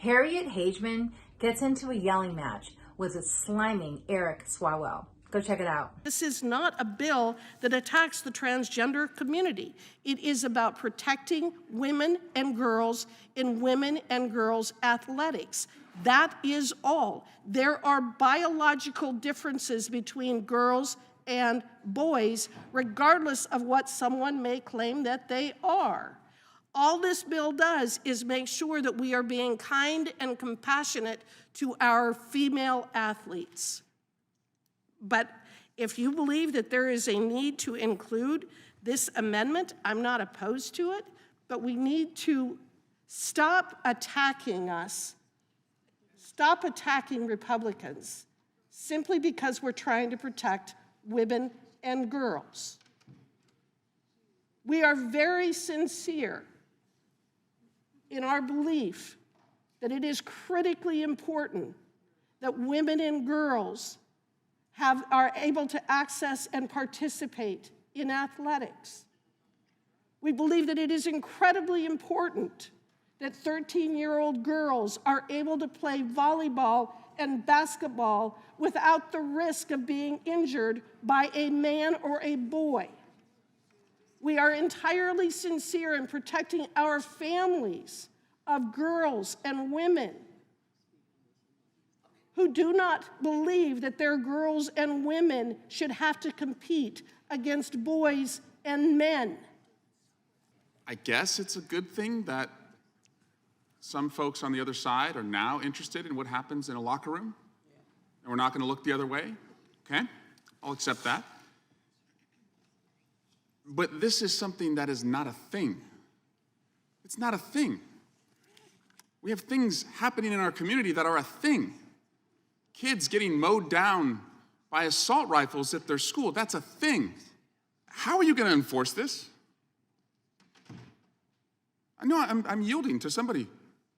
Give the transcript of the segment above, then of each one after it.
Harriet Hageman gets into a yelling match with a sliming Eric Swalwell. Go check it out. This is not a bill that attacks the transgender community. It is about protecting women and girls in women and girls athletics. That is all. There are biological differences between girls and boys, regardless of what someone may claim that they are. All this bill does is make sure that we are being kind and compassionate to our female athletes. But if you believe that there is a need to include this amendment, I'm not opposed to it, but we need to stop attacking us, stop attacking Republicans simply because we're trying to protect women and girls. We are very sincere in our belief that it is critically important that women and girls are able to access and participate in athletics. We believe that it is incredibly important that 13-year-old girls are able to play volleyball and basketball without the risk of being injured by a man or a boy. We are entirely sincere in protecting our families of girls and women who do not believe that their girls and women should have to compete against boys and men. I guess it's a good thing that some folks on the other side are now interested in what happens in a locker room, and we're not going to look the other way, okay? I'll accept that. But this is something that is not a thing. It's not a thing. We have things happening in our community that are a thing. Kids getting mowed down by assault rifles at their school, that's a thing. How are you going to enforce this? I know I'm yielding to somebody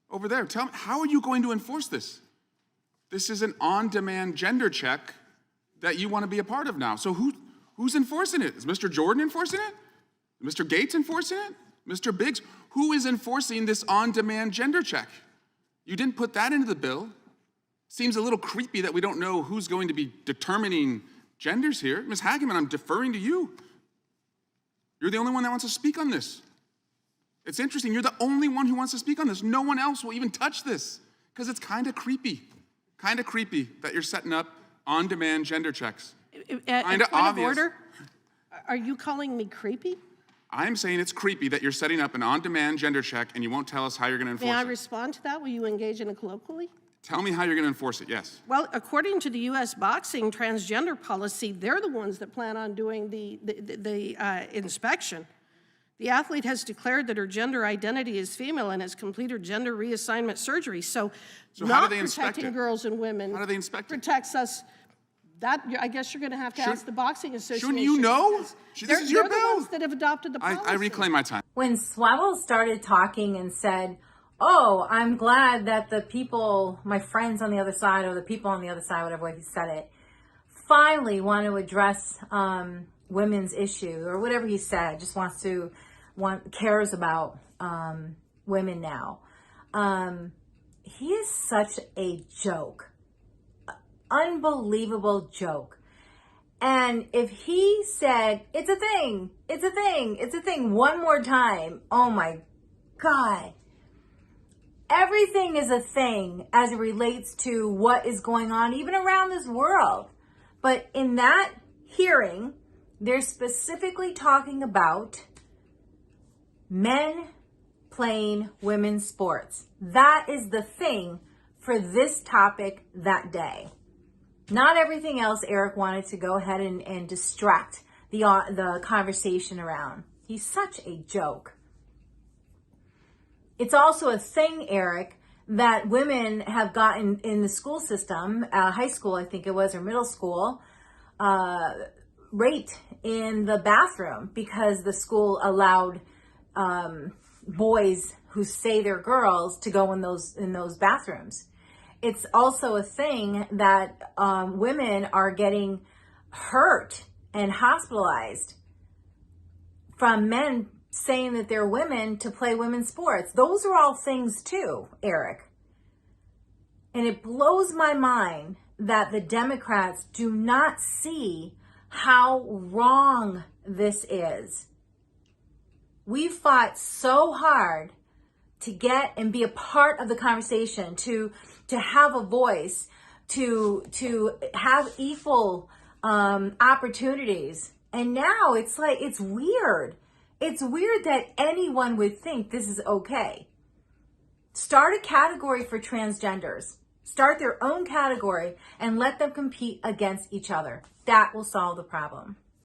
over there. Tell me, how are you going to enforce this? This is an on-demand gender check that you want to be a part of now. So who's enforcing it? Is Mr. Jordan enforcing it? Mr. Gates enforcing it? Mr. Biggs? Who is enforcing this on-demand gender check? You didn't put that into the bill. Seems a little creepy that we don't know who's going to be determining genders here. Ms. Hageman, I'm deferring to you. You're the only one that wants to speak on this. It's interesting, you're the only one who wants to speak on this. No one else will even touch this because it's kind of creepy that you're setting up on-demand gender checks. Kind of obvious. Order? Are you calling me creepy? I'm saying it's creepy that you're setting up an on-demand gender check and you won't tell us how you're going to enforce it. May I respond to that? Will you engage in it colloquially? Tell me how you're going to enforce it, yes. Well, according to the U.S. boxing transgender policy, they're the ones that plan on doing the inspection. The athlete has declared that her gender identity is female and has completed gender reassignment surgery. So not protecting girls and women how do they inspect protects us. That, I guess you're going to have to ask the Boxing Association. Shouldn't you know? This is your bill. They're the ones that have adopted the policy. I reclaim my time. When Swalwell started talking and said, oh, I'm glad that the people, my friends on the other side, or the people on the other side, whatever way he said it, finally want to address women's issue, or whatever he said, just cares about women now. He is such a joke. Unbelievable joke. And if he said, it's a thing, it's a thing, it's a thing, one more time, oh my God. Everything is a thing as it relates to what is going on even around this world. But in that hearing, they're specifically talking about men playing women's sports. That is the thing for this topic that day. Not everything else Eric wanted to go ahead and distract the conversation around. He's such a joke. It's also a thing, Eric, that women have gotten in the school system, high school, I think it was, or middle school, raped in the bathroom because the school allowed boys who say they're girls to go in those bathrooms. It's also a thing that women are getting hurt and hospitalized from men saying that they're women to play women's sports. Those are all things too, Eric. And it blows my mind that the Democrats do not see how wrong this is. We fought so hard to get and be a part of the conversation, to have a voice, to have equal opportunities. And now it's like, it's weird. It's weird that anyone would think this is okay. Start a category for transgenders. Start their own category and let them compete against each other. That will solve the problem.